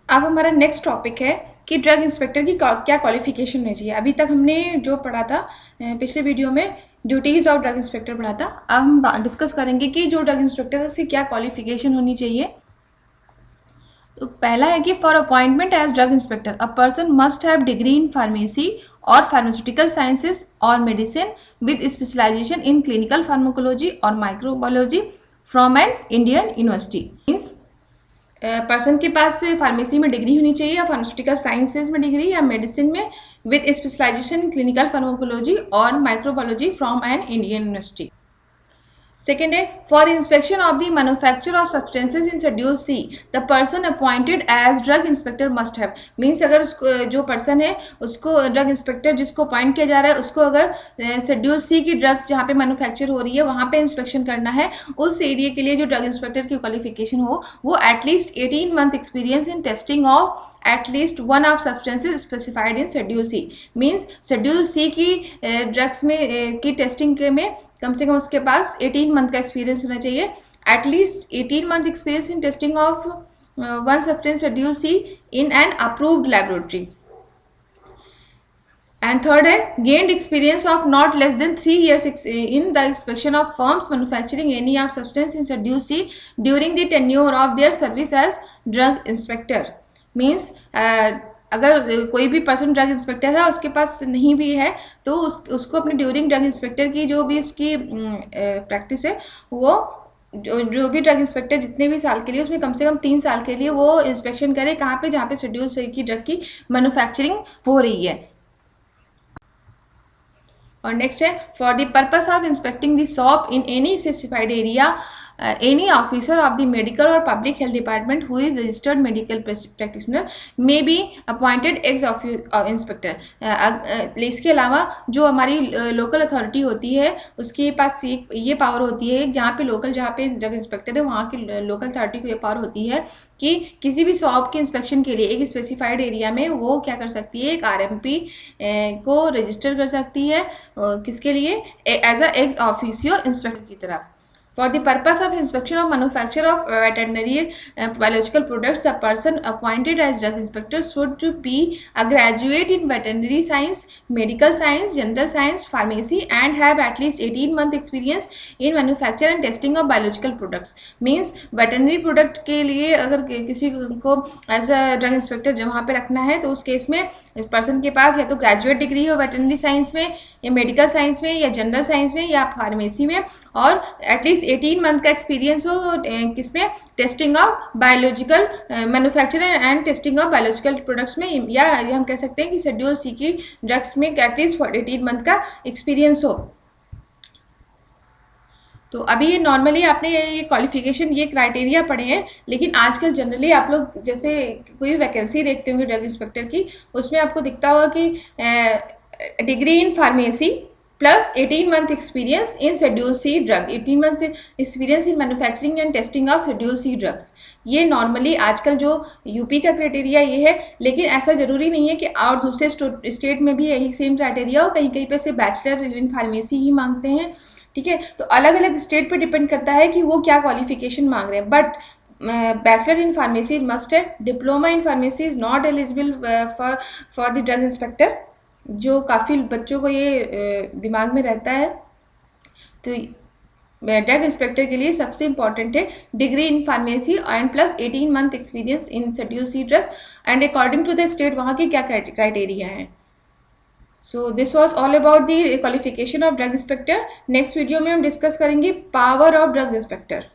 अब हमारा next topic है कि ड्रग इंस्पेक्टर की क्या क्वालिफिकेशन होनी चाहिए। अभी तक हमने जो पढ़ा था पिछले वीडियो में ड्यूटीज़ ऑफ ड्रग इंस्पेक्टर पढ़ा था। अब हम डिस्कस करेंगे कि जो ड्रग इंस्पेक्टर की क्या क्वालिफिकेशन होनी चाहिए। तो पहला है कि for appointment as drug inspector a person must have degree in pharmacy और फार्मास्यूटिकल साइंसेज और medicine with specialization in clinical pharmacology और microbiology from an Indian university. Means person के पास फार्मेसी में डिग्री होनी चाहिए या फार्मास्यूटिकल साइंसेज में डिग्री या मेडिसिन में with specialization in clinical pharmacology और microbiology from an Indian university. Second है for inspection of the manufacture of substances in schedule C the person appointed as drug inspector must have. Means अगर उसको जो person है उसको drug inspector जिसको appoint किया जा रहा है उसको अगर शेड्यूल सी की ड्रग्स जहाँ पे मैन्युफैक्चर हो रही है वहाँ पे इंस्पेक्शन करना है, उस एरिया के लिए जो ड्रग इंस्पेक्टर की क्वालिफिकेशन हो वो at least 18 month experience in testing of at least one of substances specified in schedule C. Means schedule C की ड्रग्स में की टेस्टिंग के में कम से कम उसके पास 18 मंथ का एक्सपीरियंस होना चाहिए, at least 18 month experience in testing of one substance schedule C in an approved laboratory. And third है gained experience of not less than 3 years in the inspection of firms manufacturing any of substance in schedule C during the tenure of their service as drug inspector. Means अगर कोई भी person drug inspector है उसके पास नहीं भी है तो उसको अपने ड्यूरिंग ड्रग इंस्पेक्टर की जो भी उसकी प्रैक्टिस है वो जो भी ड्रग इंस्पेक्टर जितने भी साल के लिए उसमें कम से कम 3 साल के लिए वो इंस्पेक्शन करे कहाँ पे जहाँ पे शेड्यूल सी की ड्रग की मैन्युफैक्चरिंग हो रही है। और नेक्स्ट है for the purpose of inspecting the shop in any specified area any officer of the medical or public health department who is registered medical practitioner may be appointed ex officio inspector। इसके अलावा जो हमारी local authority होती है उसके पास ये power होती है जहाँ पे जहाँ पे ड्रग इंस्पेक्टर है वहाँ की लोकल अथॉरिटी को ये पावर होती है कि किसी भी शॉप के इंस्पेक्शन के लिए एक स्पेसिफाइड एरिया में वो क्या कर सकती है, एक आरएमपी को रजिस्टर कर सकती है। किसके लिए? As a ex officio inspector की तरह। For the purpose of inspection of manufacture of veterinary biological products, the person appointed as drug inspector should be a graduate in veterinary science, medical science, general science, pharmacy, and have at least 18 month experience in manufacture and testing of biological products। Means veterinary product के लिए अगर किसी को as a drug inspector जहाँ पे रखना है तो उस केस में पर्सन के पास या तो ग्रेजुएट डिग्री हो वेटरनरी साइंस में या मेडिकल साइंस में या जनरल साइंस में या फार्मेसी में और एटलीस्ट 18 मंथ का एक्सपीरियंस हो किसमें, testing of biological manufacturing and testing of biological products में, या हम कह सकते हैं कि शेड्यूल सी की ड्रग्स में एटलीस्ट 18 मंथ का एक्सपीरियंस हो। तो अभी ये नॉर्मली आपने ये क्वालिफिकेशन ये क्राइटेरिया पढ़े हैं, लेकिन आजकल जनरली आप लोग जैसे कोई वैकेंसी देखते होंगे ड्रग इंस्पेक्टर की उसमें आपको दिखता होगा कि degree in pharmacy plus 18 month experience in schedule C drug, 18 month experience in manufacturing and testing of schedule C drugs. ये नॉर्मली आजकल जो यूपी का क्राइटेरिया ये है, लेकिन ऐसा ज़रूरी नहीं है कि और दूसरे स्टेट में भी यही सेम क्राइटेरिया हो। कहीं कहीं पे से बैचलर इन फार्मेसी ही मांगते हैं, ठीक है। तो अलग अलग स्टेट पे डिपेंड करता है कि वो क्या क्वालिफिकेशन मांग रहे हैं। But bachelor in pharmacy must है, diploma in pharmacy is not eligible for the drug inspector, जो काफ़ी बच्चों को ये दिमाग में रहता है। तो ड्रग इंस्पेक्टर के लिए सबसे इंपॉर्टेंट है degree in pharmacy and plus 18 month experience in schedule C drug and according to the state वहाँ के क्या क्राइटेरिया हैं। So this was all about the qualification of drug inspector. Next video में हम डिस्कस करेंगे power of drug inspector.